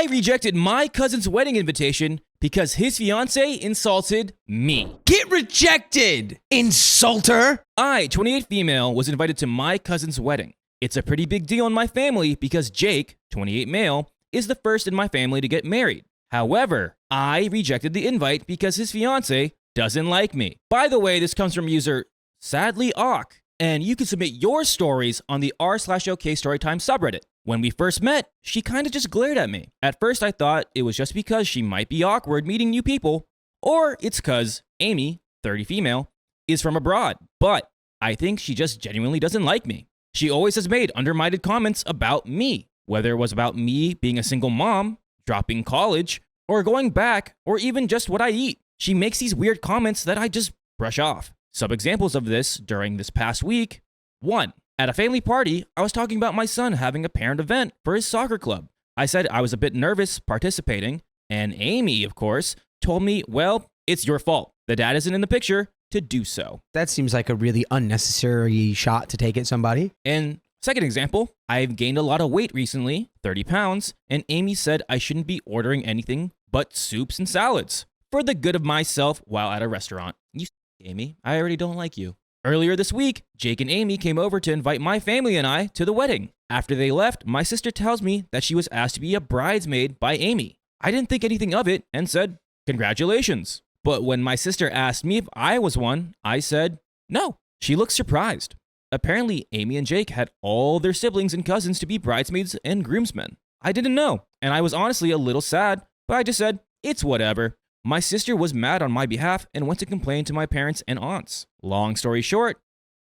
I rejected my cousin's wedding invitation because his fiancée insulted me. Get rejected, insulter! I, 28 female, was invited to my cousin's wedding. It's a pretty big deal in my family because Jake, 28 male, is the first in my family to get married. However, I rejected the invite because his fiancée doesn't like me. By the way, this comes from user SadlyAwk, and you can submit your stories on the r/OK Storytime subreddit. When we first met, she kind of just glared at me. At first, I thought it was just because she might be awkward meeting new people, or it's because Amy, 30 female, is from abroad. But I think she just genuinely doesn't like me. She always has made undermined comments about me, whether it was about me being a single mom, dropping college, or going back, or even just what I eat. She makes these weird comments that I just brush off. Some examples of this during this past week. 1. At a family party, I was talking about my son having a parent event for his soccer club. I said I was a bit nervous participating, and Amy, of course, told me, well, it's your fault. The dad isn't in the picture to do so. That seems like a really unnecessary shot to take at somebody. And second example, I've gained a lot of weight recently, 30 pounds, and Amy said I shouldn't be ordering anything but soups and salads for the good of myself while at a restaurant. You Amy, I already don't like you. Earlier this week, Jake and Amy came over to invite my family and I to the wedding. After they left, my sister tells me that she was asked to be a bridesmaid by Amy. I didn't think anything of it and said, congratulations. But when my sister asked me if I was one, I said, no. She looked surprised. Apparently, Amy and Jake had all their siblings and cousins to be bridesmaids and groomsmen. I didn't know, and I was honestly a little sad, but I just said, it's whatever. My sister was mad on my behalf and went to complain to my parents and aunts. Long story short,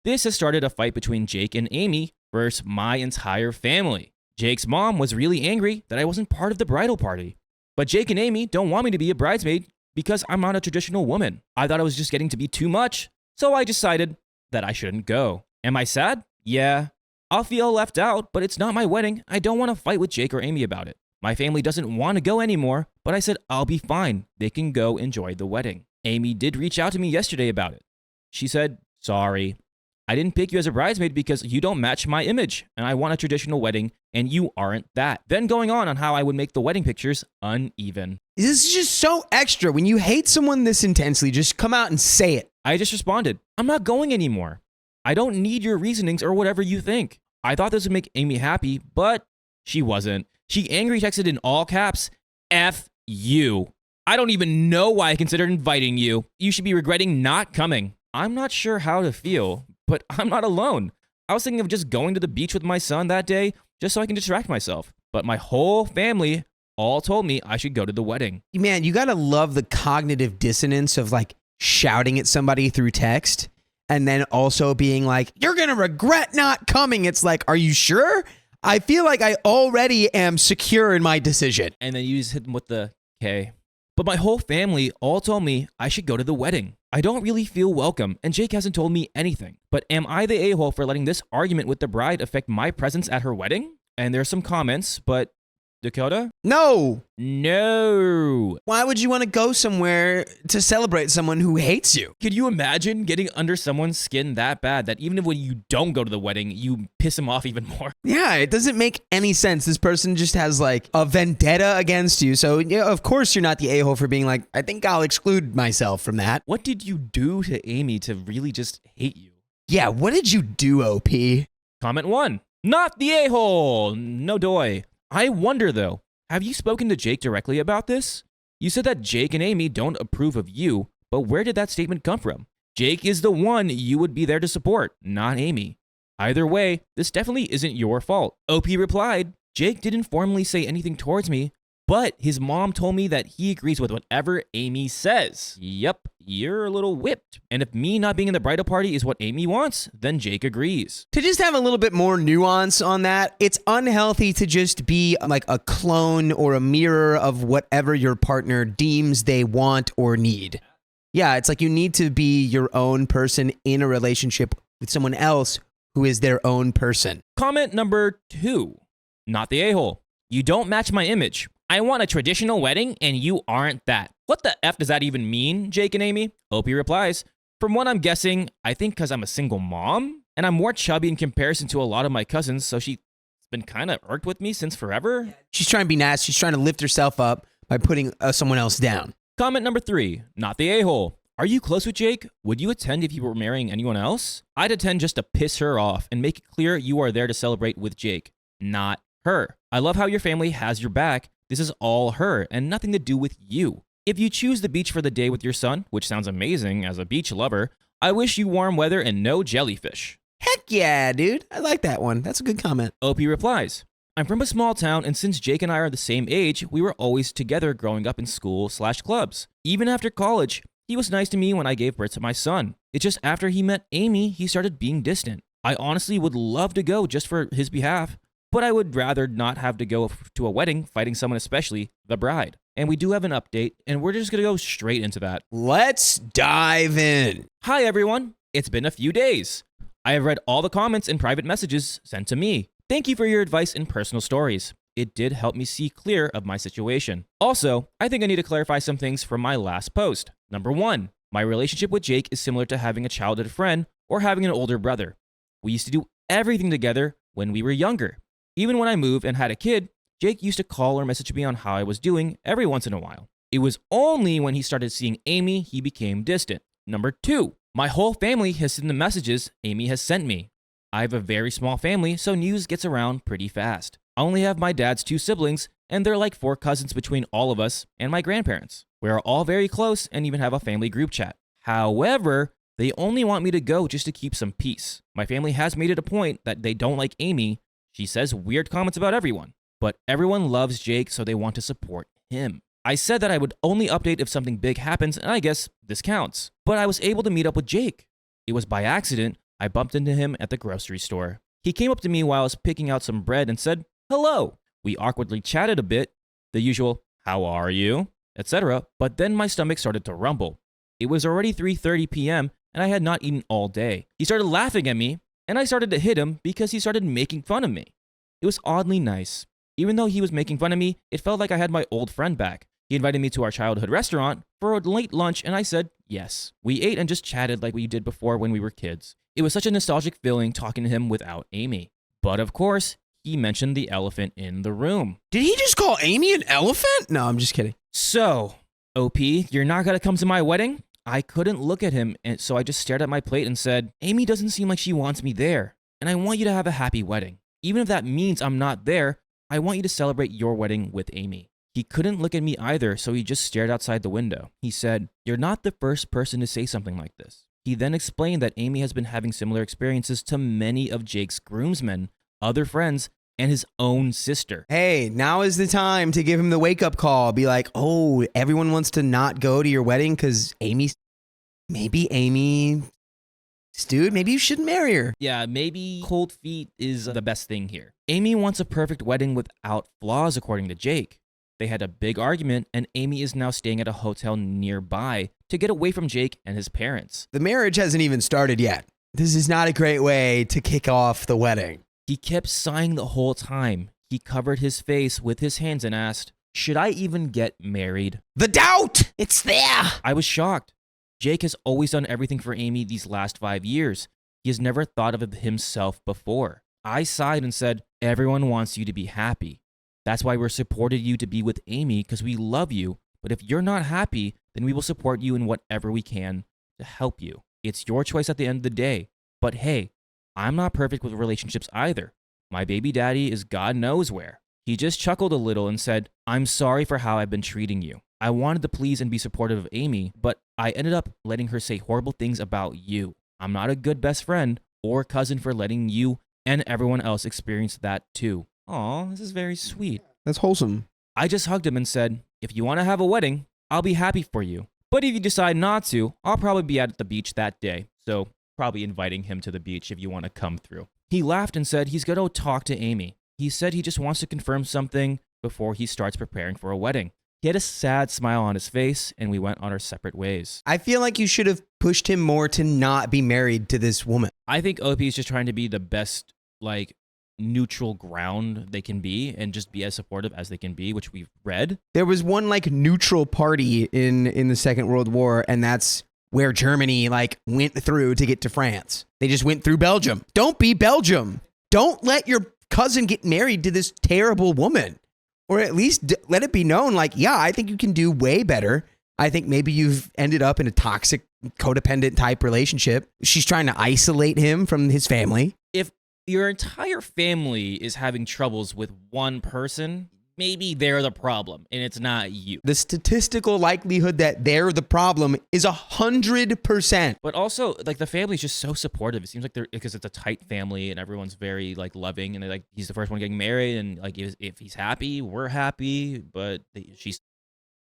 this has started a fight between Jake and Amy versus my entire family. Jake's mom was really angry that I wasn't part of the bridal party. But Jake and Amy don't want me to be a bridesmaid because I'm not a traditional woman. I thought it was just getting to be too much, so I decided that I shouldn't go. Am I sad? Yeah. I'll feel left out, but it's not my wedding. I don't want to fight with Jake or Amy about it. My family doesn't want to go anymore, but I said I'll be fine. They can go enjoy the wedding. Amy did reach out to me yesterday about it. She said, sorry, I didn't pick you as a bridesmaid because you don't match my image, and I want a traditional wedding, and you aren't that. Then going on how I would make the wedding pictures uneven. This is just so extra. When you hate someone this intensely, just come out and say it. I just responded, I'm not going anymore. I don't need your reasonings or whatever you think. I thought this would make Amy happy, but she wasn't. She angry texted in all caps, F you. I don't even know why I considered inviting you. You should be regretting not coming. I'm not sure how to feel, but I'm not alone. I was thinking of just going to the beach with my son that day just so I can distract myself. But my whole family all told me I should go to the wedding. Man, you gotta love the cognitive dissonance of like shouting at somebody through text and then also being like, you're gonna regret not coming. It's like, are you sure? I feel like I already am secure in my decision. And then you just hit them with the K. But my whole family all told me I should go to the wedding. I don't really feel welcome, and Jake hasn't told me anything. But am I the a-hole for letting this argument with the bride affect my presence at her wedding? And there's some comments, but Dakota? No. No. Why would you want to go somewhere to celebrate someone who hates you? Could you imagine getting under someone's skin that bad that even when you don't go to the wedding, you piss him off even more? Yeah, it doesn't make any sense. This person just has like a vendetta against you. So, yeah, of course you're not the a-hole for being like, I think I'll exclude myself from that. What did you do to Amy to really just hate you? Yeah, what did you do, OP? Comment 1. Not the a-hole. No doy. I wonder though, have you spoken to Jake directly about this? You said that Jake and Amy don't approve of you, but where did that statement come from? Jake is the one you would be there to support, not Amy. Either way, this definitely isn't your fault. OP replied, Jake didn't formally say anything towards me, but his mom told me that he agrees with whatever Amy says. Yep, you're a little whipped. And if me not being in the bridal party is what Amy wants, then Jake agrees. To just have a little bit more nuance on that, it's unhealthy to just be like a clone or a mirror of whatever your partner deems they want or need. Yeah, it's like you need to be your own person in a relationship with someone else who is their own person. Comment number 2. Not the a-hole. You don't match my image. I want a traditional wedding and you aren't that. What the F does that even mean, Jake and Amy? OP replies, from what I'm guessing, I think because I'm a single mom and I'm more chubby in comparison to a lot of my cousins, so she been kind of irked with me since forever. She's trying to be nice. She's trying to lift herself up by putting someone else down. Comment number 3, not the a-hole. Are you close with Jake? Would you attend if you were marrying anyone else? I'd attend just to piss her off and make it clear you are there to celebrate with Jake, not her. I love how your family has your back. This is all her and nothing to do with you. If you choose the beach for the day with your son, which sounds amazing as a beach lover, I wish you warm weather and no jellyfish. Heck yeah, dude. I like that one. That's a good comment. OP replies, I'm from a small town, and since Jake and I are the same age, we were always together growing up in school/clubs. Even after college, he was nice to me when I gave birth to my son. It's just after he met Amy, he started being distant. I honestly would love to go just for his behalf, but I would rather not have to go to a wedding fighting someone, especially the bride. And we do have an update, and we're just going to go straight into that. Let's dive in. Hi, everyone. It's been a few days. I have read all the comments and private messages sent to me. Thank you for your advice and personal stories. It did help me see clear of my situation. Also, I think I need to clarify some things from my last post. Number 1, my relationship with Jake is similar to having a childhood friend or having an older brother. We used to do everything together when we were younger. Even when I moved and had a kid, Jake used to call or message me on how I was doing every once in a while. It was only when he started seeing Amy he became distant. Number 2, my whole family has seen the messages Amy has sent me. I have a very small family, so news gets around pretty fast. I only have my dad's 2 siblings, and they're like 4 cousins between all of us and my grandparents. We are all very close and even have a family group chat. However, they only want me to go just to keep some peace. My family has made it a point that they don't like Amy. She says weird comments about everyone, but everyone loves Jake, so they want to support him. I said that I would only update if something big happens, and I guess this counts. But I was able to meet up with Jake. It was by accident. I bumped into him at the grocery store. He came up to me while I was picking out some bread and said, hello. We awkwardly chatted a bit, the usual, how are you, etc. But then my stomach started to rumble. It was already 3:30 p.m. and I had not eaten all day. He started laughing at me, and I started to hit him because he started making fun of me. It was oddly nice. Even though he was making fun of me, it felt like I had my old friend back. He invited me to our childhood restaurant for a late lunch, and I said yes. We ate and just chatted like we did before when we were kids. It was such a nostalgic feeling talking to him without Amy. But of course, he mentioned the elephant in the room. Did he just call Amy an elephant? No, I'm just kidding. So, OP, you're not going to come to my wedding? I couldn't look at him, and so I just stared at my plate and said, Amy doesn't seem like she wants me there, and I want you to have a happy wedding. Even if that means I'm not there, I want you to celebrate your wedding with Amy. He couldn't look at me either, so he just stared outside the window. He said, you're not the first person to say something like this. He then explained that Amy has been having similar experiences to many of Jake's groomsmen, other friends, and his own sister. Hey, now is the time to give him the wake-up call. Be like, oh, everyone wants to not go to your wedding because maybe Amy, dude, maybe you shouldn't marry her. Yeah, maybe cold feet is the best thing here. Amy wants a perfect wedding without flaws, according to Jake. They had a big argument, and Amy is now staying at a hotel nearby to get away from Jake and his parents. The marriage hasn't even started yet. This is not a great way to kick off the wedding. He kept sighing the whole time. He covered his face with his hands and asked, should I even get married? The doubt! It's there! I was shocked. Jake has always done everything for Amy these last 5 years. He has never thought of himself before. I sighed and said, everyone wants you to be happy. That's why we're supported you to be with Amy, because we love you. But if you're not happy, then we will support you in whatever we can to help you. It's your choice at the end of the day. But hey, I'm not perfect with relationships either. My baby daddy is God knows where. He just chuckled a little and said, I'm sorry for how I've been treating you. I wanted to please and be supportive of Amy, but I ended up letting her say horrible things about you. I'm not a good best friend or cousin for letting you and everyone else experience that too. Aw, this is very sweet. That's wholesome. I just hugged him and said, if you want to have a wedding, I'll be happy for you. But if you decide not to, I'll probably be at the beach that day. So probably inviting him to the beach if you want to come through. He laughed and said he's going to talk to Amy. He said he just wants to confirm something before he starts preparing for a wedding. He had a sad smile on his face, and we went on our separate ways. I feel like you should have pushed him more to not be married to this woman. I think OP is just trying to be the best, neutral ground they can be and just be as supportive as they can be, which we've read. There was one neutral party in the Second World War, and that's where Germany went through to get to France. They just went through Belgium. Don't be Belgium. Don't let your cousin get married to this terrible woman. Or at least let it be known, like, yeah, I think you can do way better. I think maybe you've ended up in a toxic, codependent type relationship. She's trying to isolate him from his family. If your entire family is having troubles with one person, maybe they're the problem and it's not you. The statistical likelihood that they're the problem is 100%. But also, like, the family's just so supportive. It seems like because it's a tight family and everyone's very, like, loving, and they're like, he's the first one getting married, and like, if he's happy, we're happy. But she's.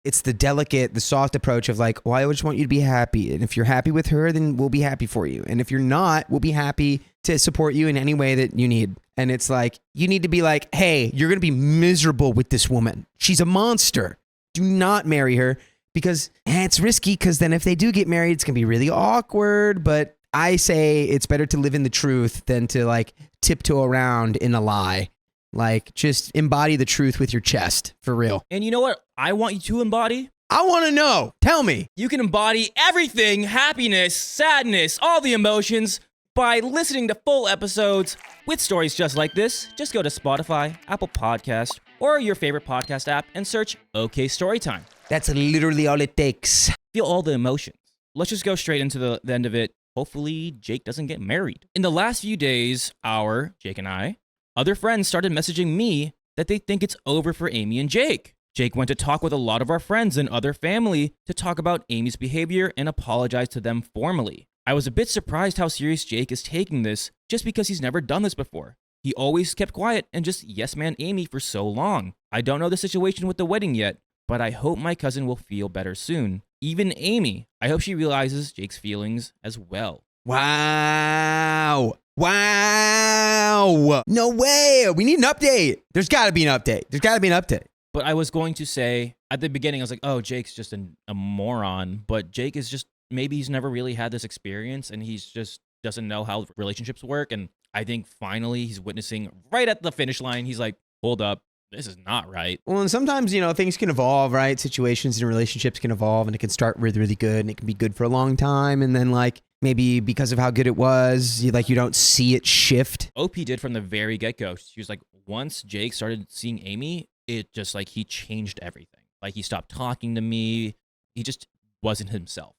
It's the soft approach of like, well, I just want you to be happy. And if you're happy with her, then we'll be happy for you. And if you're not, we'll be happy to support you in any way that you need. And it's like, you need to be like, hey, you're going to be miserable with this woman. She's a monster. Do not marry her, because it's risky, because then if they do get married, it's going to be really awkward. But I say it's better to live in the truth than to like tiptoe around in a lie. Like, just embody the truth with your chest, for real. And you know what I want you to embody? I want to know. Tell me. You can embody everything, happiness, sadness, all the emotions, by listening to full episodes with stories just like this. Just go to Spotify, Apple Podcast, or your favorite podcast app and search OK Storytime. That's literally all it takes. Feel all the emotions. Let's just go straight into the end of it. Hopefully, Jake doesn't get married. In the last few days, Jake and I, other friends started messaging me that they think it's over for Amy and Jake. Jake went to talk with a lot of our friends and other family to talk about Amy's behavior and apologize to them formally. I was a bit surprised how serious Jake is taking this, just because he's never done this before. He always kept quiet and just yes-man Amy for so long. I don't know the situation with the wedding yet, but I hope my cousin will feel better soon. Even Amy, I hope she realizes Jake's feelings as well. Wow. No way. We need an update. There's got to be an update. But I was going to say, at the beginning, I was like, oh, Jake's just a moron. But Jake is just, maybe he's never really had this experience, and he's just doesn't know how relationships work. And I think finally he's witnessing right at the finish line. He's like, hold up, this is not right. Well, and sometimes, things can evolve, right? Situations and relationships can evolve, and it can start really, really good, and it can be good for a long time. And then, like, maybe because of how good it was, you don't see it shift. OP did from the very get-go. She was like, once Jake started seeing Amy, it just, like, he changed everything. Like, he stopped talking to me. He just wasn't himself.